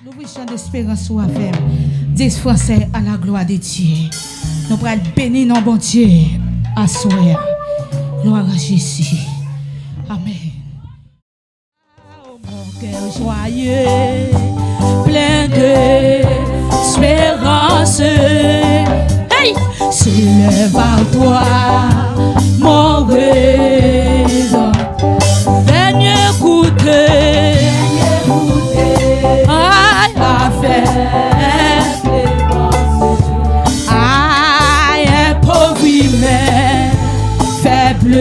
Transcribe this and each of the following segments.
Chant d'espérance ou affaire. 10 Français à la gloire de Dieu. Nous pourrons bénir nos bon Dieu à soi. Gloire à Jésus. Amen. Oh, mon cœur joyeux, plein d'espérance. Hey! S'élève à toi, mon rêve. Dernier goûter. Aïe, un pauvre humain, faible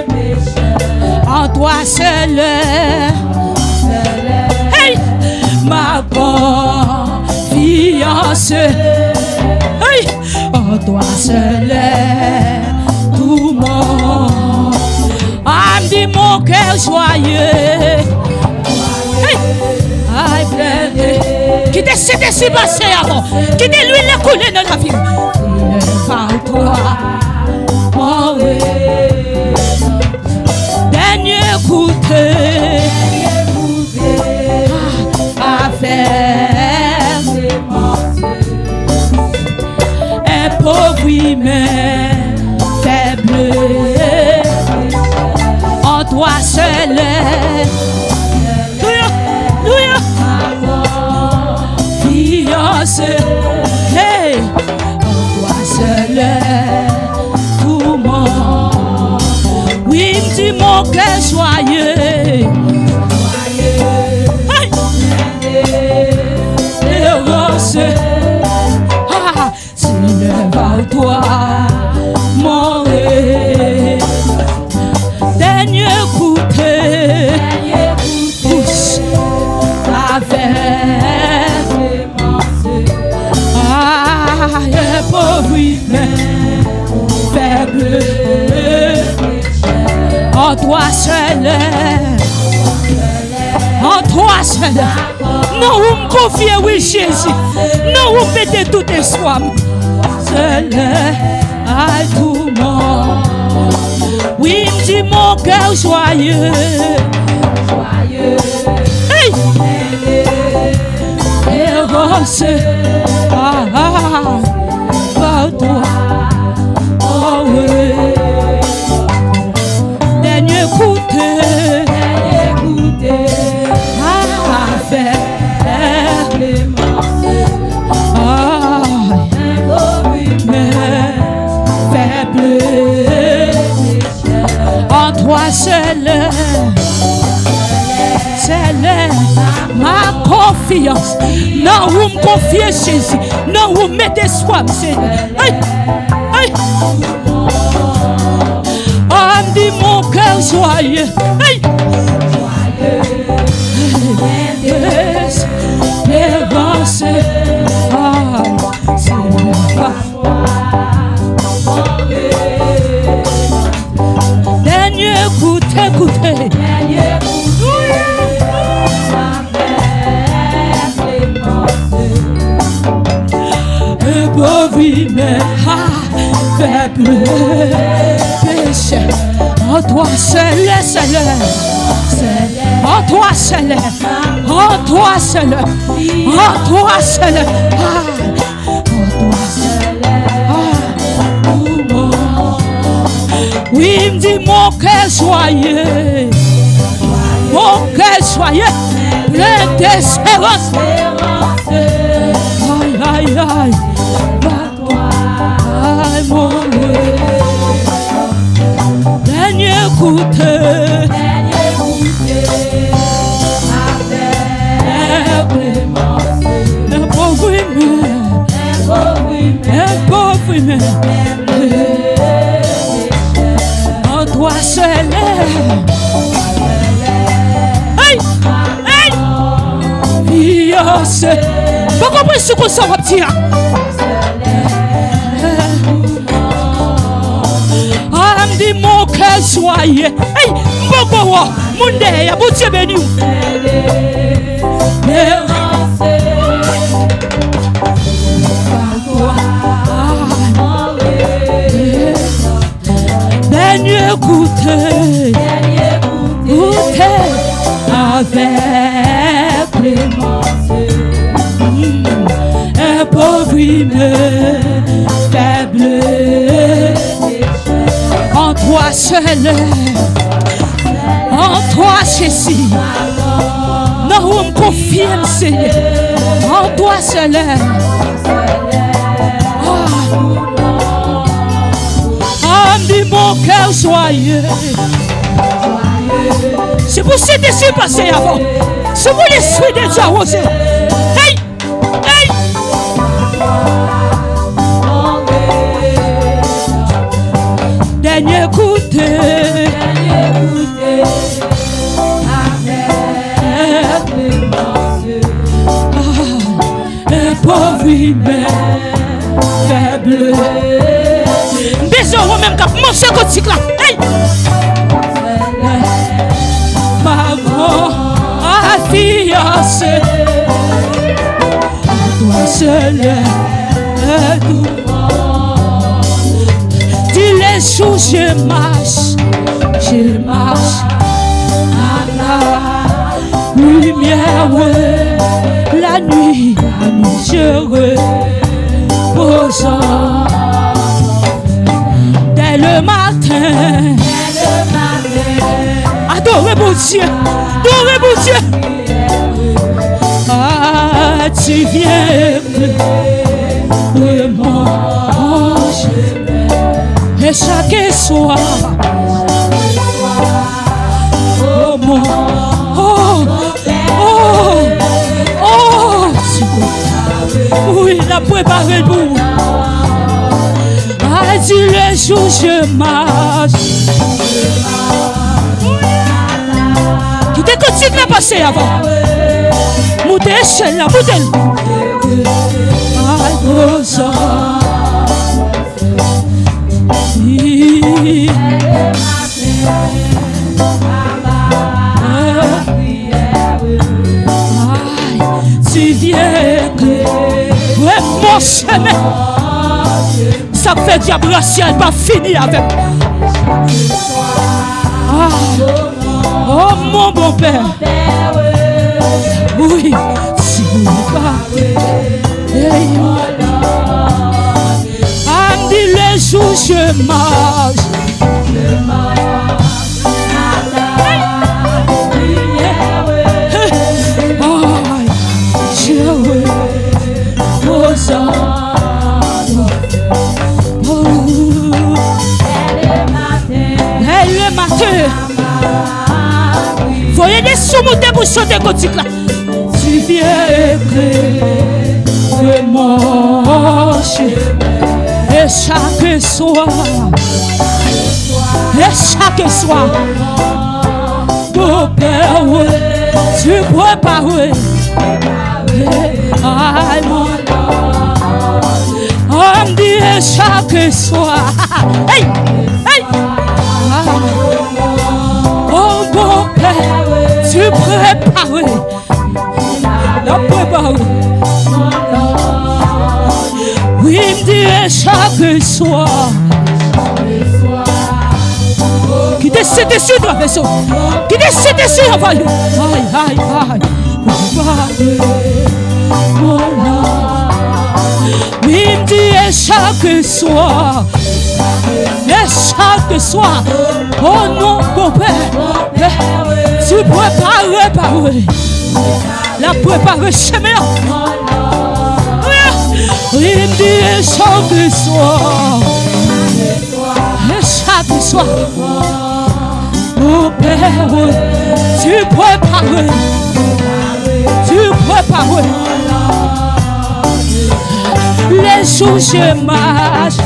pécheur, en toi seul, hey, ma confiance, hey, en toi seul, tout mon âme dit mon cœur joyeux. Qui décide de s'y passer avant, qui dit l'huile coulée dans la vie. Par toi, mon rêve. Dernier goûter, avec un pauvre humain faible, en toi seul. Hey, en toi seul, tout mon, oui, me dit mon cœur joyeux, hey, heureuse, ah, s'élève à toi, mon rêve, dernier goûter, pousse avec. Un pauvre humain faible, en toi seul, en toi seul. Non, vous me confiez, oui, Jésus. Non, vous mettez tout espoir. Seul, à tout le monde. Oui, me dit mon cœur joyeux. Hey! Heureuse, par toi, oh oui. Dernier goûter, avec faible, en toi seul. Ma confiance. Non, vous me confiez Jésus. Non, vous mettez soin, Seigneur. Hey, hey. Oh, me dit mon cœur joyeux. Hey. Espérance. Ah, c'est pas dernier goûter, goûter. Pauvre humain, faible péché, en toi seul, seul, en toi seul, en toi seul, en toi seul, en toi seul, oui, me dit mon cœur joyeux, mon cœur joyeux, plein d'espérance. Aïe, aïe, aïe. Mon dernier goûter, un pauvre humain, en toi seul. Hey, hey, yes. Pas compris ce qu'on s'en va dire. Dit mon cœur joyeux. Hey, Mboko, mon Dieu, bon Dieu béni. Dernier goûter, goûter avec les mains. Appauvri mais faible. En toi seul, en toi Jésus. Non, on me confirme, Seigneur. En toi seul. Dit mon cœur joyeux. C'est pour ces désirs passés avant. C'est pour l'esprit de Dieu arrosé. Hey! Hey! Dernier goûter. Un pauvre humain faible. Même qu'à manger gothique là. Hey! Ma grand fiancée, toi seul est tout. Dis les jours je marche à la lumière. La nuit je repose. Le matin, adorez mon Dieu, adorez mon Dieu. Ah, tu viens vraiment et chaque soir, oh mon, oui, il a préparé le bout. Dis le jour je marche. Qui te continue à passer avant. Moutez échelle là, moutez. Tu viens vraiment chemin. Ça fait diable ciel pas fini avec. Oh mon bon père. Oui, si vous pas. Andy les jours je marche. Voyez des sous-moutées pour chanter gothique là. Tu viens éclairer mon chemin. Et chaque soir, mon père, tu prépares. On me dit chaque soir. Hey! Hey! Oh mon père, tu prépares. La prépares. Oui, il me dit chaque soir. Qui décide dessus de la vaisseau. Qui décide dessus en vaillant. Aïe, aïe, aïe. Oui, il me dit chaque soir. Et chaque soir. Oh non, mon père. Tu prépares. La préparer chemin. Oui, il me dit chaque soir. Et chaque soir. Mon père, tu prépares. Les jours je marche,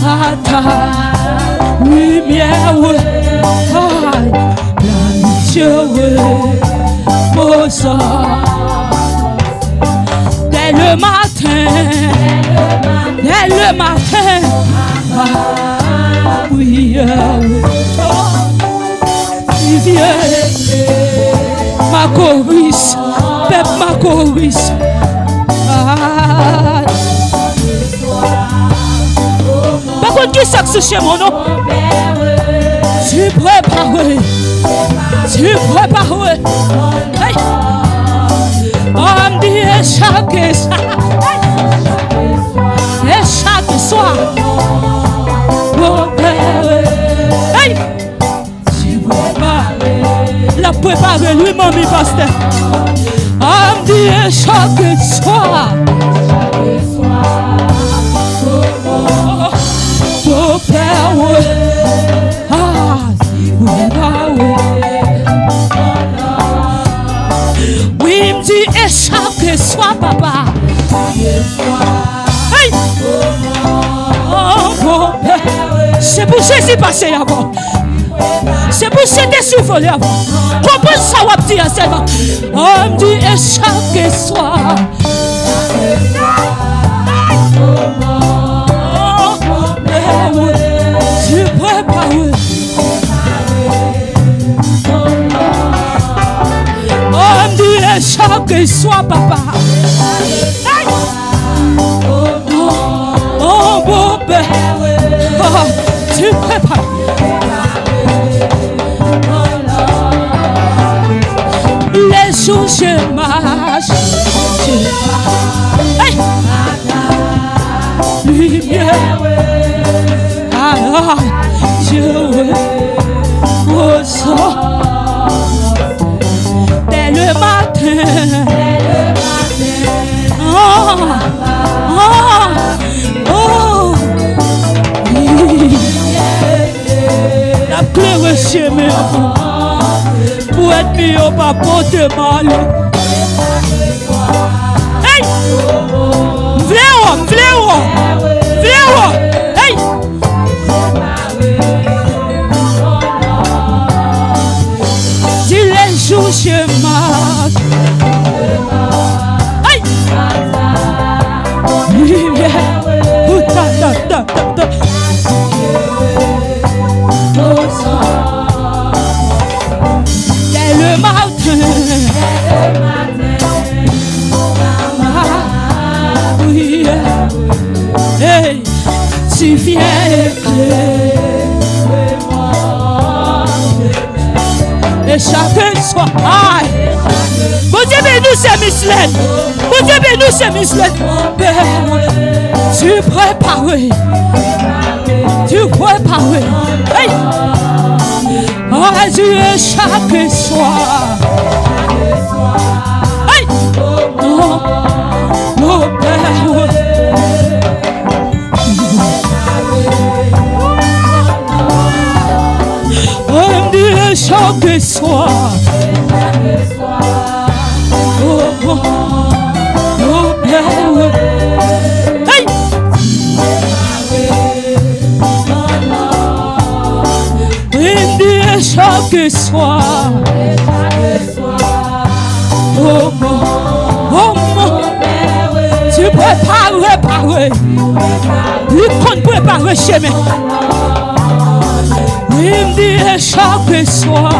à ta lumière, la nuit je repose. Dès le matin, oui, tu viens, ma chorus, peuple ma chorus. Par contre, qui s'accroche chez mon nom? Tu prépares, Tu prépares. Hey. On dit chaque soir. Et chaque soir. Hey. Tu prépares. La préparer lui-même, il pasteur. On dit chaque soir. Oh Père, oui, il me dit et chaque soir, papa. Hey. Oh mon Père, c'est pour Jésus passer avant. C'est pour cet souffle avant. Comprends ça, on dit seulement. On me dit et chaque soir. Tu prépares. On me dit chaque soir, papa. Oh, mon Père. Oh, tu prépares. Les jours je marche. Hey. Lumière. Alors, je ressens dès le matin. Oh, oh, oh. La pleure chemin pour être mieux, pas porter mal. Hey! Vléo! Hey! Si les jours je marche. Hey! Lumière. Dès le matin. Oui. Hey, tu viens et chaque soir. Bon Dieu, nous c'est Micheline. Bon Dieu, nous c'est Micheline. Tu prépares. Hey. Oh Dieu, chaque soir. Hey. Oh, mon Père. On dit chaque soir. Oh, Père. Hey. On dit chaque soir. Oh, tu prépares. Lui compte préparer chemin. Il me dit chaque soir.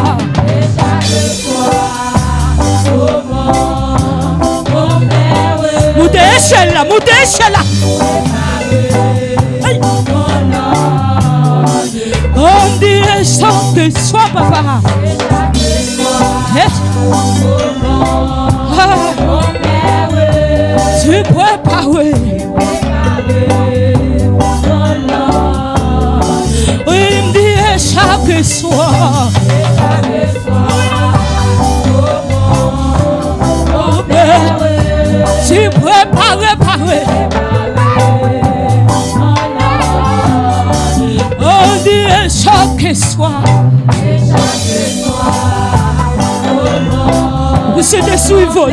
Moutez échelle là. Hey. On dit chaque soir, papa. Yes. Tu prépares. Il me dit chaque soir. Tu prépares. On dit chaque soir. Vous êtes suivre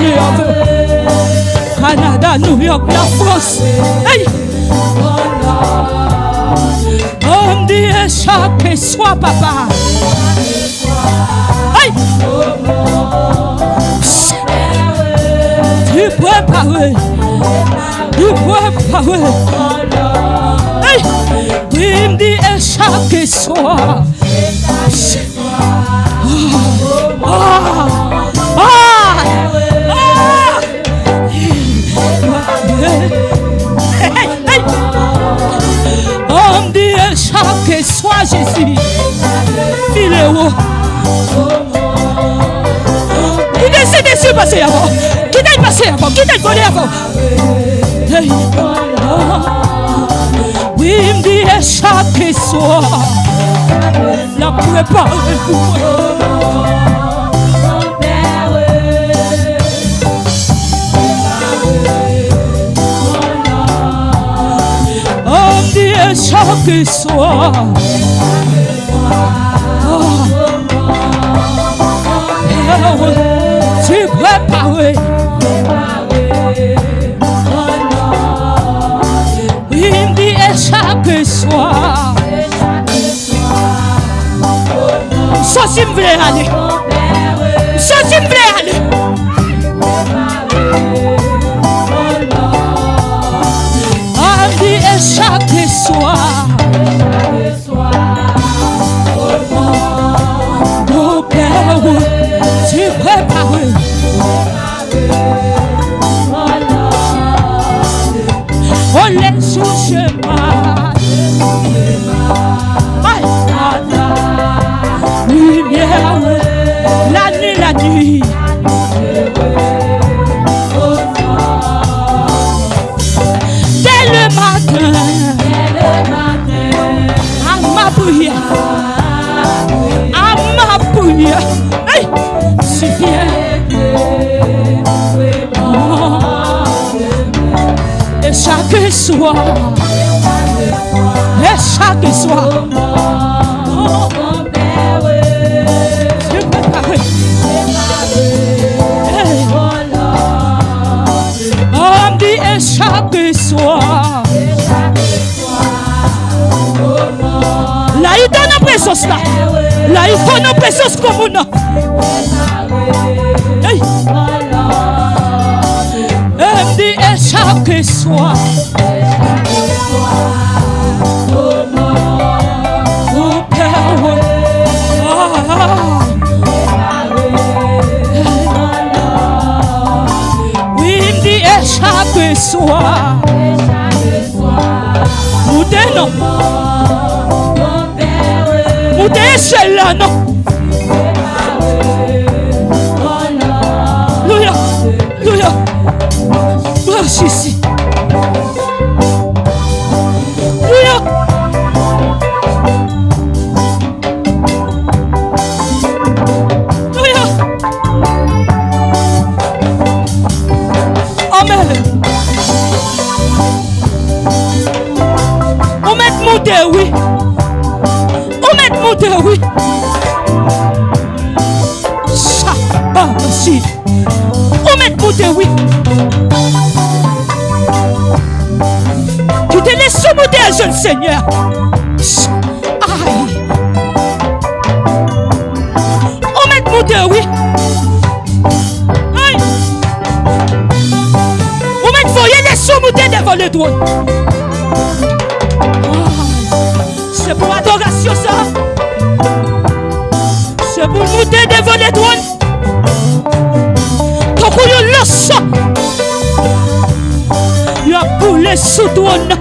Canada, New York, la France. Hey. On dit chaque soir, papa. Hey. Tu prépares. Hey. Il me dit chaque soir. On dit chaque soir Jésus, filéo. passer avant. Qui t'a passé avant? Qui t'a volé avant? Hey. Oui, me dit chaque soir, la préparer pour moi. On me dit chaque soir. Tu prépares. Oui, il me dit chaque soir. Ça, si me voulait aller. Ça, si me voulait aller. On me dit chaque soir. Mon Père, tu prépares. On les souche mal. Lumière, la nuit. Dès le matin, à ma prière, hey, tu viens. Et chaque soir, je prépare. On me dit et chaque soir. Là, il donne une présence là. Là, il donne une présence comme nous. Hey. On me dit et chaque soir. Mon Père, oui, il me dit et chaque soir. Moudé non. Moudé c'est là non. Louia, louia. Marche ici. Louia. Louia. Amen. On met monter, oui. On met monter, oui. Ça, ah, si. On met monter, oui. Tu te laisses monter, jeune Seigneur. Aïe. On met monter, oui. Aïe. On met voyer les sous-monter devant le doigt. C'est pour adoration ça. C'est pour monter devant les douanes. Tant qu'on y a le sang. Il y a pour les sous-douanes.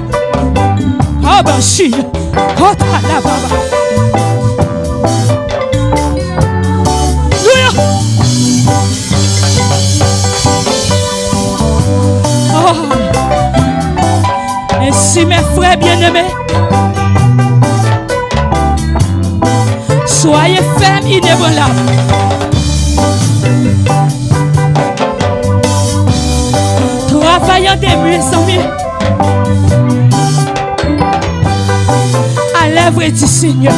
Ah ben si. Oh là baba. Ainsi mes frères bien-aimés. Soyez fermes, inébranlables. Travaillant des mieux en mieux. À l'œuvre du Seigneur.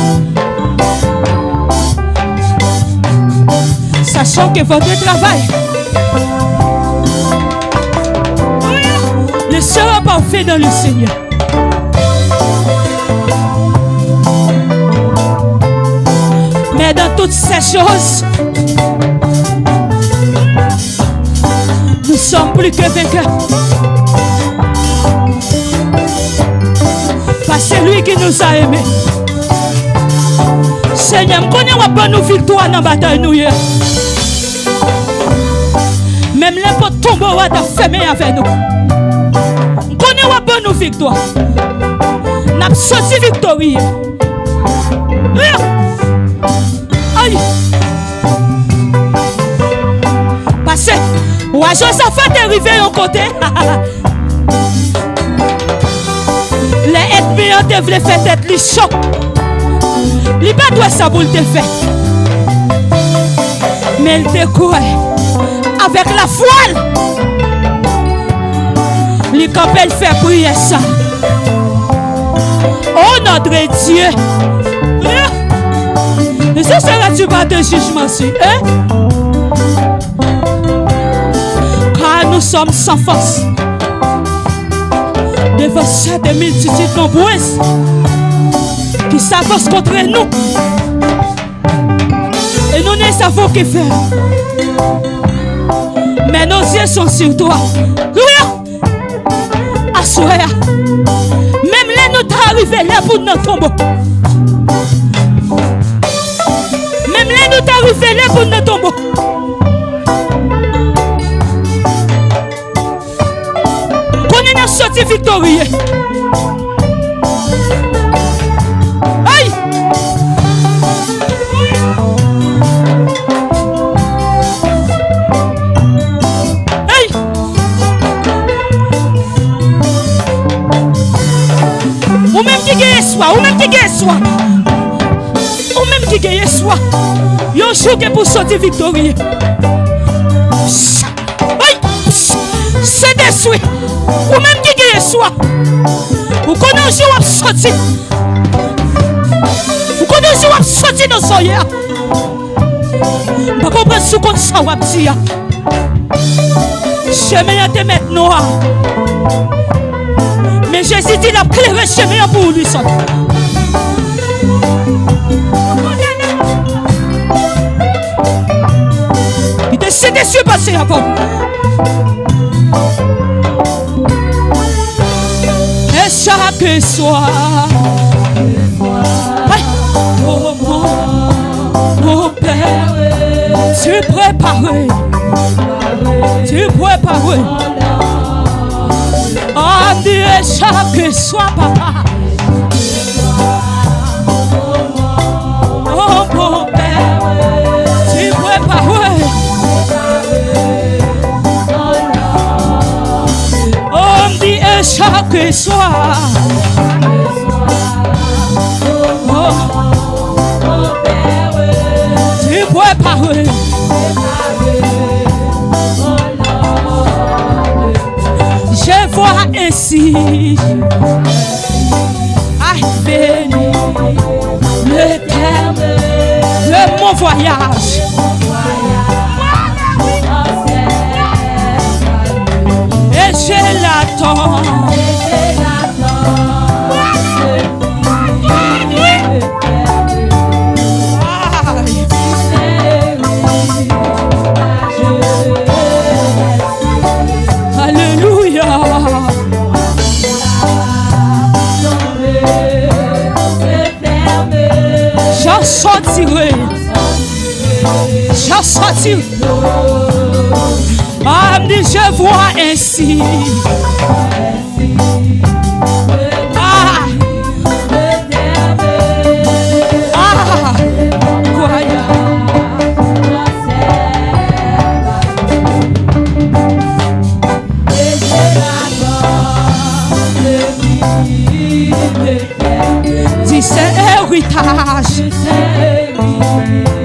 Sachant que votre travail ne sera pas fait dans le Seigneur. Mais dans toutes ces choses, nous sommes plus que vainqueurs. Par celui qui nous a aimés. Seigneur, nous connaissons pas nos victoires dans la bataille. Même n'importe tombeau à fermé avec nous. Nous connaissons pas nos victoires. Nous avons sorti victorieux. Aïe! Passez! Ouais, Josaphat est arrivé à un côté. Les ennemis ont voulu faire tête li chaud. Il pas doit ça pour le faire. Mais il te croit avec la foi. Il campait fait prier ça. Oh notre Dieu. Et ce sera-tu pas de jugement si, hein? Car nous sommes sans force. Devant cette multitude nombreuse qui s'avancent contre nous. Et nous ne savons que faire. Mais nos yeux sont sur toi. Assoir. Même là, nous t'arrivons là pour notre tombeau. Même là, nous t'arrivons là pour notre tombeau. Qu'on est sorti victorieux. Aïe! Aïe! Ou même qui gagne soi, ou même qui gagne soi. Ou même qui gagne soi. Yon joue pour sortir victorieux. Aïe! C'est déçu. Ou même qui gagne soi. Ou qu'on a joué à sortir. Ou qu'on a joué à sortir dans son hier. Pas comprendre ce qu'on s'en va dire. Chemin te mettre noir. Mais Jésus dit la claire chemin pour lui seul. Il te s'est déçu passer avant. Et chaque soir, oh mon Père, tu préparais. Oh Dieu, chaque soir, papa. Oh mon Père, tu préparais. Oh Dieu, chaque soir. Tu préparais. Je vois ainsi, aïe béni, le terme de mon voyage. Et je l'attends. Alléluia. J'en sortirai. Ah, je vois ainsi. Dis c'est héritage.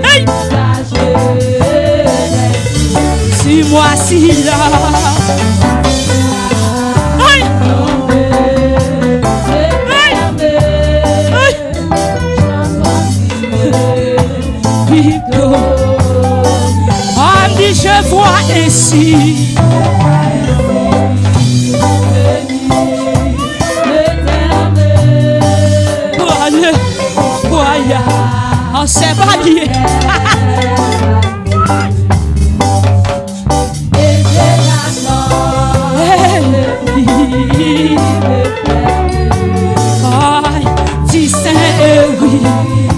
Hey! Si moi si là. Hey! Hey! Ah, dit je vois ainsi. On s'est pas lié. Si c'est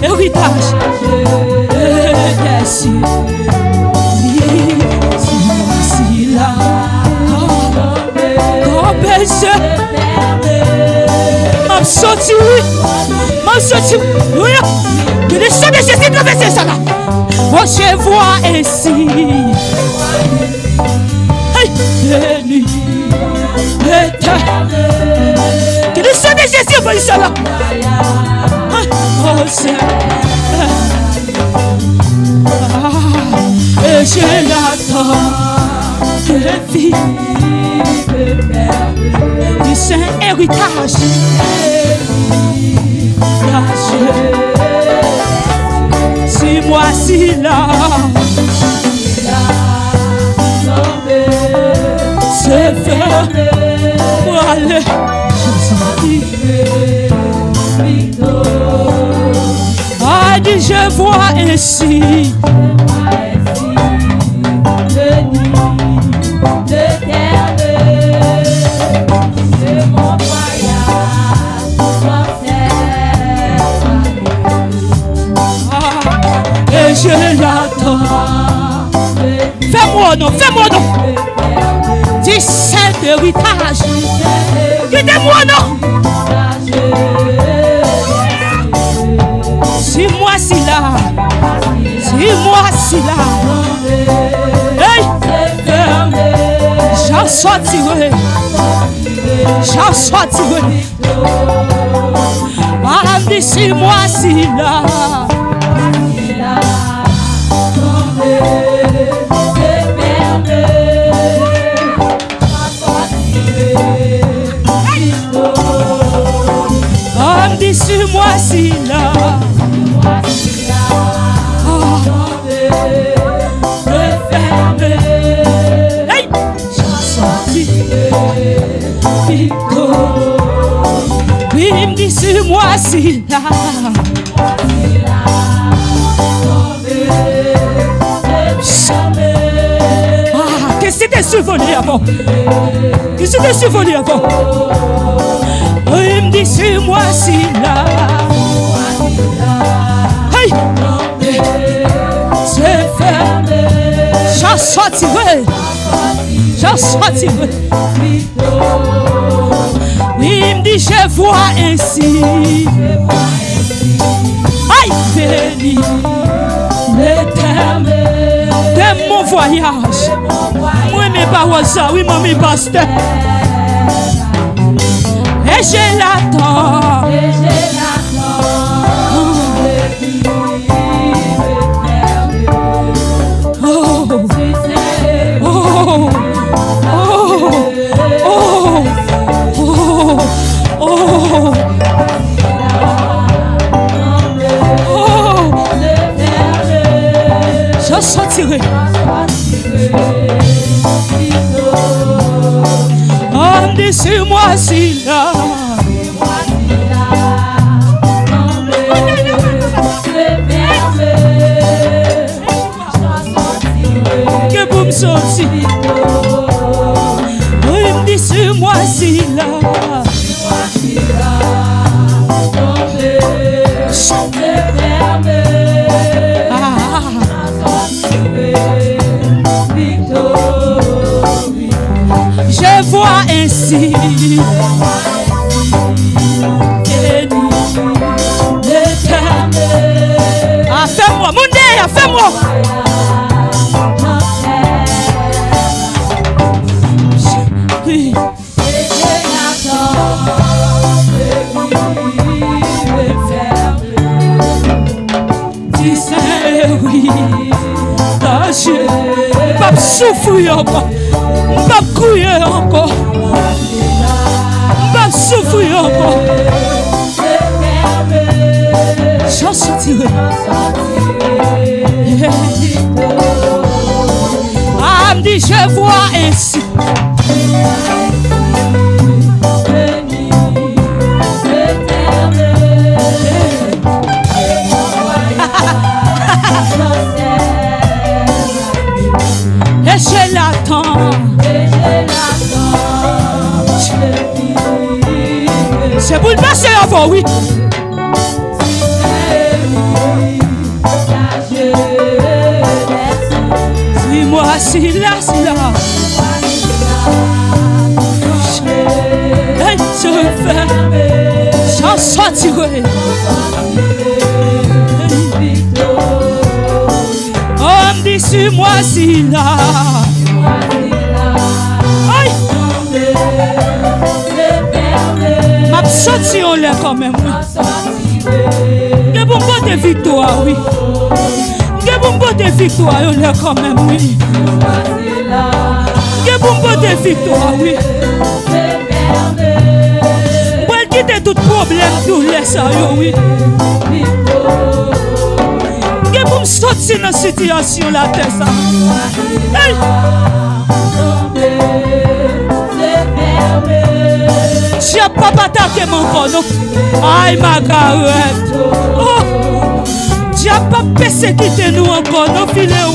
héritage, si là, m'a sorti, oui. Il est sang de Jésus traverser ça là. Oh, je vois ainsi. ça là. Oh Seigneur. Et je l'attends de vivre du saint héritage. Si moi si là, c'est fermé. Pour aller, ah, dit je vois ainsi. Je l'attends. Fais-moi non. Dis cet héritage. Quittez-moi non. Si moi si là. Hey, j'en sortirai. Ah, dis si moi si là. Sur moi si là, hey, j'en sortirai. Oui, il me dit sur moi si là. Ah, qu'est-ce que t'es survolé avant? Il me dit sur moi si là. Hey, c'est fermé. J'en sortirai. Oui, il me dit je vois ainsi. Aïe, béni l'Éternel de mon voyage. Moi mes paroles ça, oui mamie pasteur. Et je l'attends. Oh, je sortirai. On dit sur moi si là. Que vous me sortir. Oui, me dit sur moi si là. Je vois ainsi. Ah, fais-moi, mon Dieu, fais-moi. Oui, pas souffrir encore, pas courir encore, pas souffrir encore. J'en sortirai. Ah, me dit je vois ainsi. Et je l'attends. C'est pour le passer avant, oui. Dis-moi si là. Et je fais, j'en sortirai. On me dit sur moi si là. Aïe. Ma sortie on l'a comme victoire, oui. Que bon côté victoire, on est quand même, oui. Que bon côté victoire, oui. Pour quitter tout problème, tout laisse, oui. Que bon sortir dans la situation, la tête, ça. Hey. Tu n'as pas attaqué mon corps, aïe ma carette. Oh, tu n'as pas persécuté nous encore, nos filets.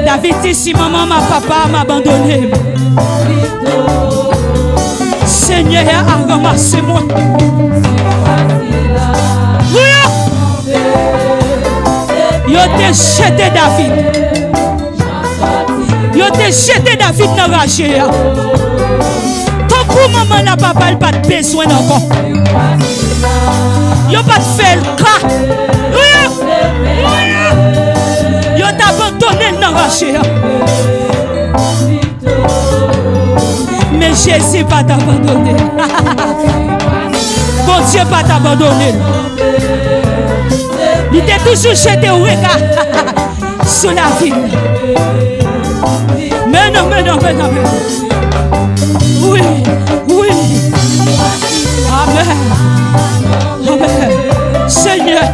David dit si maman, ma papa m'a abandonné. Seigneur a ramassé moi. Oui. Yo te jeté David. Yo te jeté David dans la rage. Tant que maman n'a pas pas de besoin encore. Yo pas de fait le cas. Yo t'a abandonné dans la rage. Mais Jésus pas t'abandonner. Bon Dieu pas t'abandonner. Il t'a toujours jeté au regard sur la vie. Mais non. Oui. Amen. Seigneur,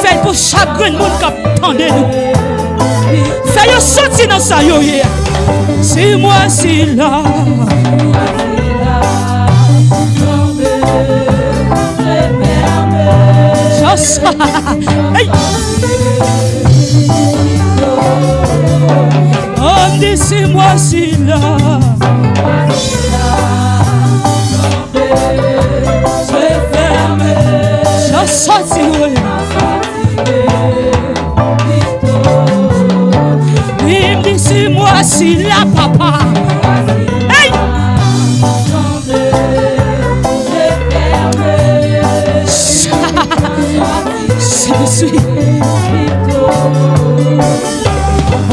fais pour chaque monde qui attend nous. Fais-le sortir dans sa yoye. C'est moi, c'est là. Hey. Oh, laissez-moi si là. Je ferme. Je sortirai. Oui, laissez-moi si là, papa. Hey. Je suis.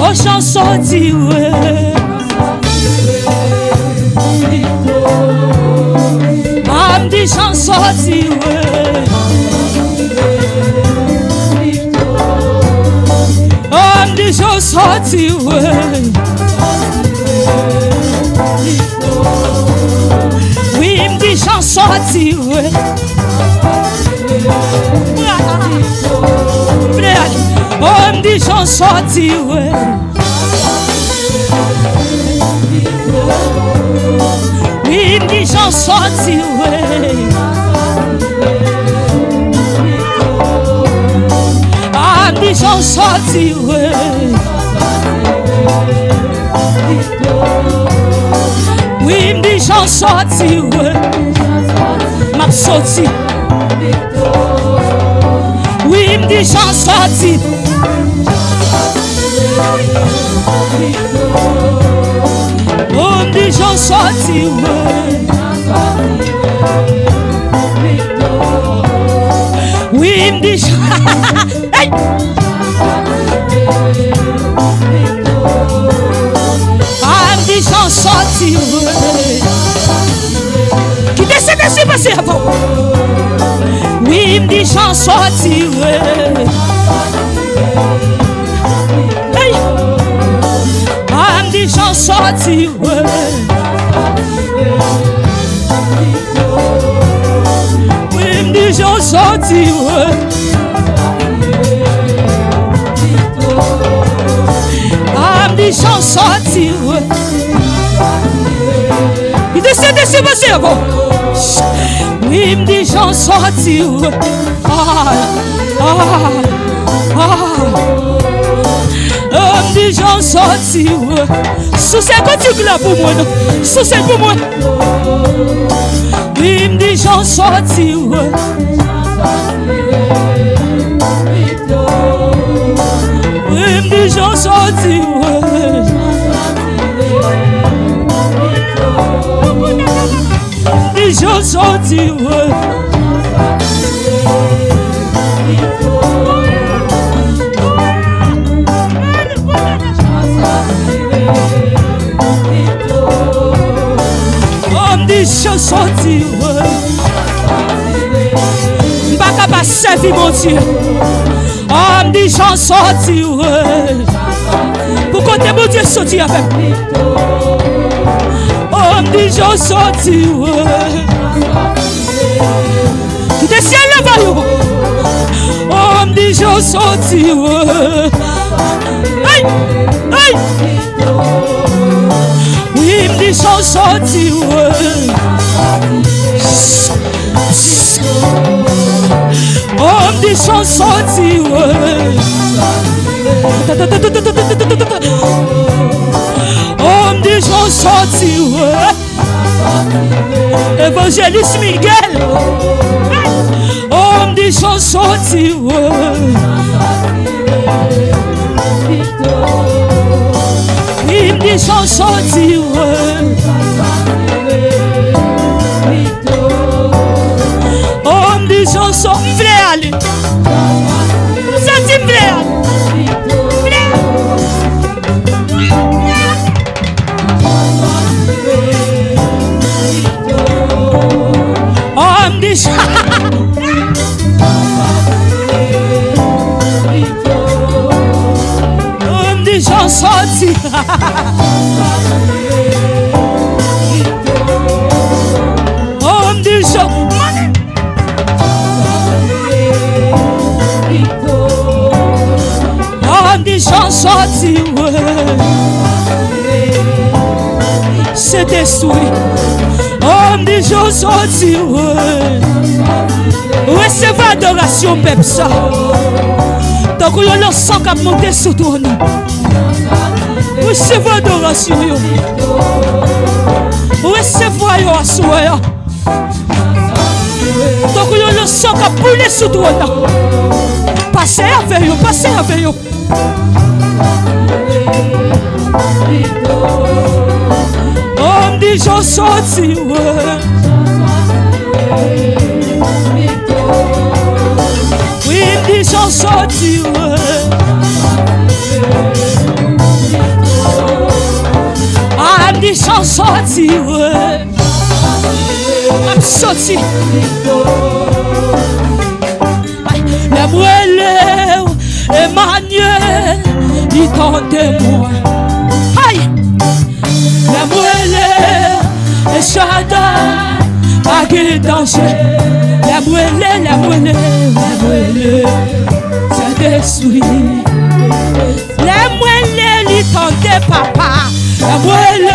Oh, j'en sortirai. M'am dit j'en sortirai. Oh, dit j'en sortirai. Oui, me dit j'en sortirai. Oh, me dit j'en sortirai. Oui, me dit j'en sortirai. Ah, me dit j'en sortirai. Oui, me dit j'en sortirai. M'a sorti. Oui, me dit j'en sorti. Oh, me dit j'en sorti. Oui, me dit j'en hey. Ah, me dit j'en sorti. Qui décide de se passer avant? Oui, me dit j'en sortirai. Hey. Ah, me dit j'en sortirai. Oui, me dit j'en sortirai. Ah, me dit j'en sortirai. Il décide de se passer avant. Oui, me dit j'en sortirai. Me dit j'en sortirai. Sous ces côtés là pour moi, sous c'est pour moi. Oui, me dit j'en sortirai. Oui, me dit j'en sortirai. J'en sortirai. Oh, Dieu. Oh, me dit j'en sorti. Pour côté mon Dieu sorti avec. Oh, me dit j'en sorti. Tout est ciel là-bas. Oh, me dit j'en sorti. Aïe, aïe. Oui, me dit j'en sorti. Oh, me dit j'en sorti. Oh, me dit j'en sorti. Évangéliste Miguel. Oh, me dit j'en sorti. Il me dit j'en sorti. Oh, me dit j'en sorti. Je voulais aller. Ça dit je voulais aller. Oh, me dit j'en sorti. Oh, me dit j'en oh, me dit j'en sorti. C'est détruit. Oh, me dit j'en sorti. Recevez adoration, peuple ça. Donc, il y a le sang qui a monté sur toi. Recevez adoration. Recevez adoration. Donc, il y a le sang qui a boulé sur toi. Passez avec eux, passez avec eux. Oh, me dit j'en sorti. Oui, me dit j'en sorti. Ah, me dit j'en sorti. I'm sorti. La moelle, Emmanuel, il tente moi. Aïe. La moelle, et Chada, pas de danger. La moelle, c'est détruit. La moelle, il tente papa. La moelle,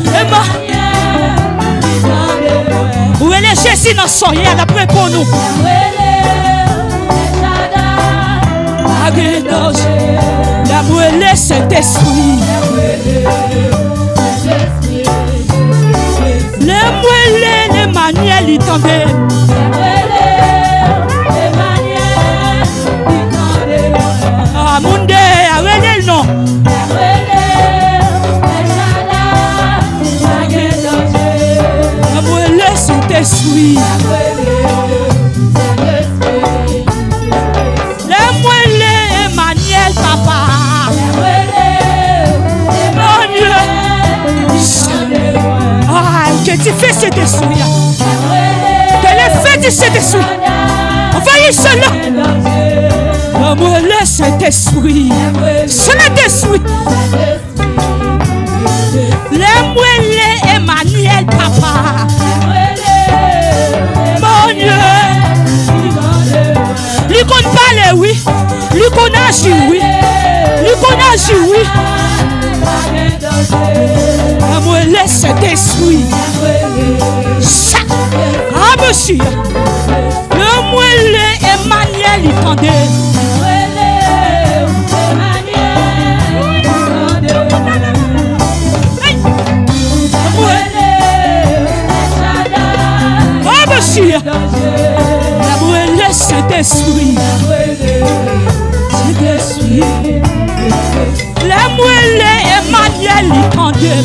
Emmanuel, il tente moi. Où est le Jésus dans son lit, elle a pris pour nous. La moelle, c'est esprit. La moelle, Emmanuel, il tombé. Ah, mon Dieu, arrêtez le nom. La moelle, c'est esprit. Papa, mon Dieu, ah, que tu fais cet esprit, que l'effet de cet esprit, envoyez cela, l'amour laisse cet esprit, cet esprit, l'amour Emmanuel, papa, mon Dieu, lui qu'on parle, oui. Lui qu'on agit, oui. Lui qu'on agit, oui. L'amour laisse cet esprit. Ah, monsieur. L'amour Emmanuel, il tendait. Ah, monsieur. L'amour laisse cet esprit. La moelle Emmanuel il tendait.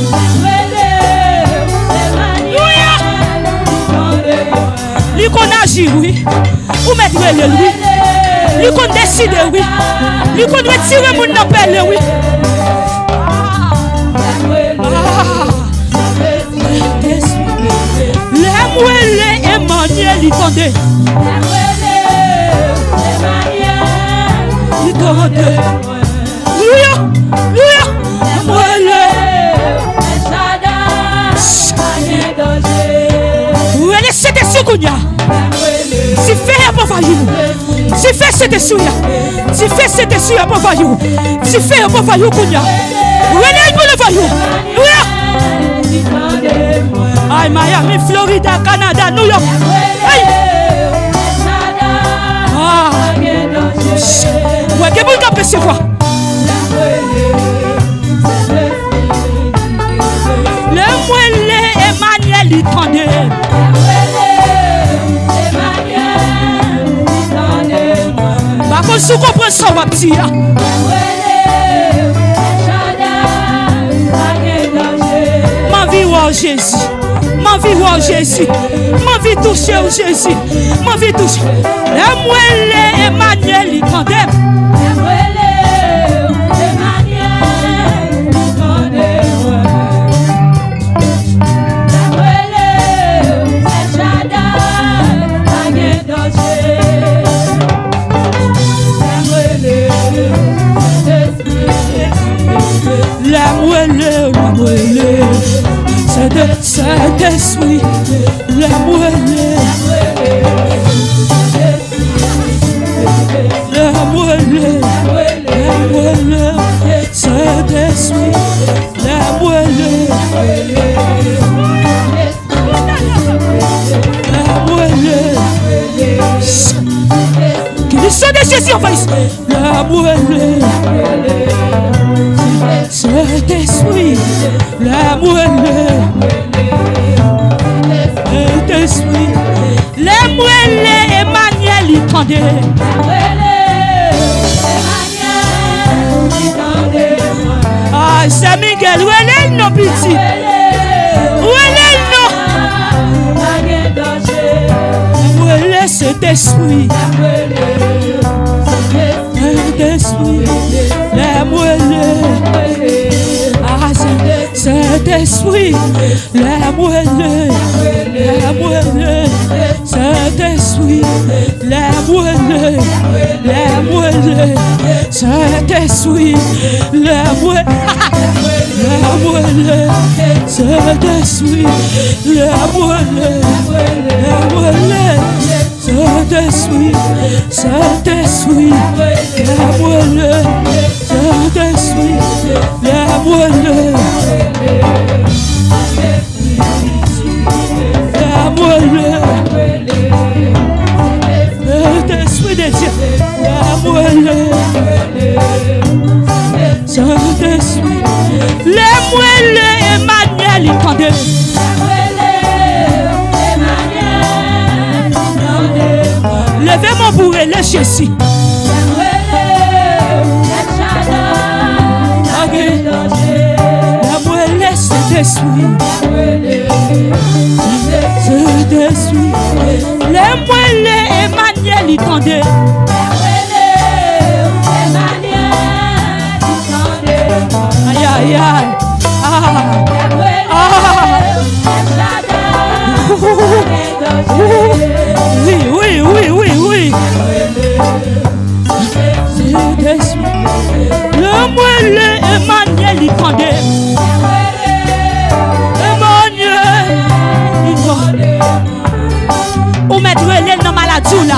Lui qu'on agit, oui. Ou mettre le lui. Lui qu'on décide, oui. Lui qu'on retire mon appel, oui. La moelle Emmanuel il tendait. cet esprit. Tu fais cet esprit pour voyou. Tu fais pour voyou Kounia. Relève pour le voyou. Aïe, Miami, Florida, Canada, New York. Aïe. Ah. Ouais, que vous pouvez percevoir. Le moellé Emmanuel il tendait. Par contre, si vous comprenez ça, ma petite. Ma vie ou Jésus. Ma vie ou Jésus. Ma vie touchée au Jésus. Ma vie touchée. Le moellé Emmanuel il tendait. La moelle, c'est de cet esprit. La moelle, cet esprit. La moelle, que le sang de Jésus envahisse. La moelle. Cet esprit, la moelle, cet esprit, la moelle, Emmanuel, il tendait. Ah, c'est Miguel, où est le nom, petit? Où est le nom? Où est cet esprit? Cet esprit, la moelle. Cet esprit, la moelle, cet esprit, la moelle, cet esprit, la moelle, cet esprit, la moelle, cet esprit, cet esprit, la moelle, cet esprit, la moelle. La moelle, l'esprit de Dieu, la moelle, Saint-Esprit, la moelle, Emmanuel, il tendait. Levez mon bourreau, le Jésus. Saint-Esprit, Saint-Esprit, les moelleux Emmanuel il tendait. Aïe aïe aïe. Oui. Saint-Esprit, le moelleux Emmanuel il tendait. Ou mettre l'elle dans maladie là.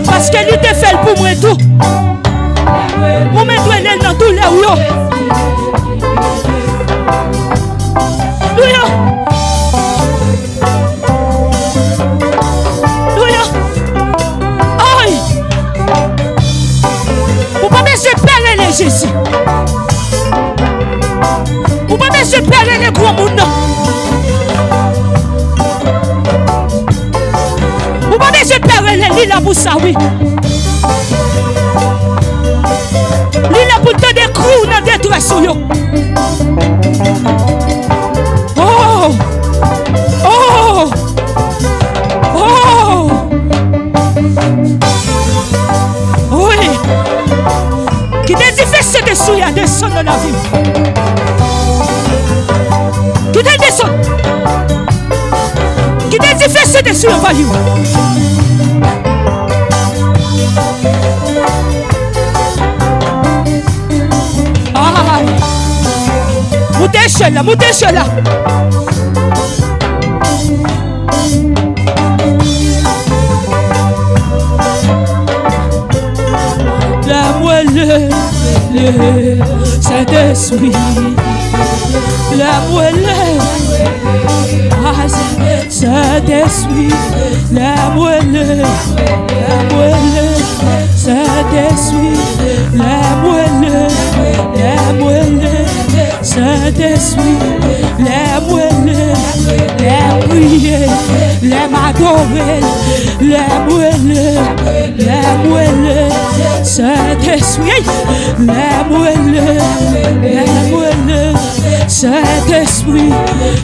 Parce que lui te fait pour moi tout. Ou mettre l'elle dans tout là où yo. Aïe. Ou pas se perdre les Jésus. Ou pas se perdre les gros monde. Je perds les là pour ça, oui. L'île pour te découvrir dans des détresse. Oui. Qui te dit fais ce dessous, il y a des sons dans la vie. Qui te descend. Qui te dit fais ce dessous, on va y. Moutez là. moelle, Saint-Esprit, la moelle, Saint-Esprit, la moelle, Saint-Esprit, la moelle, Saint-Esprit, la moelle, la prier, la m'adorer, la moelle, Saint-Esprit, la moelle, Saint-Esprit,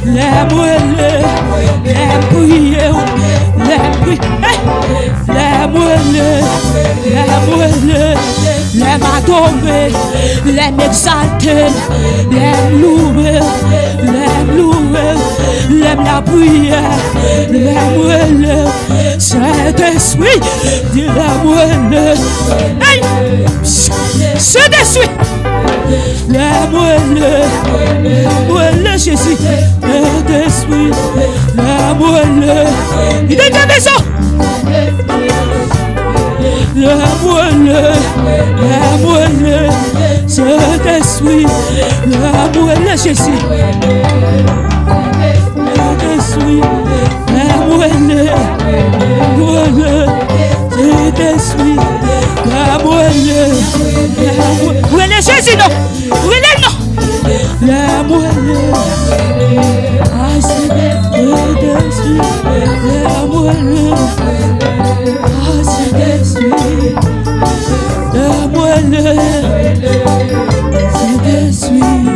la moelle, la prier, la moelle, la m'adorer, la m'exalter, la louer, la prière, la moelle, Saint-Esprit, la moelle, Saint-Esprit, la moelle, Jésus, Saint-Esprit, la moelle, il est de maison. La moelle, Saint-Esprit, la moelle, Jésus, Saint-Esprit, la moelle, Saint-Esprit, la moelle, où est Jésus, non? Où est non? La moelle, Saint-Esprit, la moelle, Saint-Esprit, la moelle, Saint-Esprit.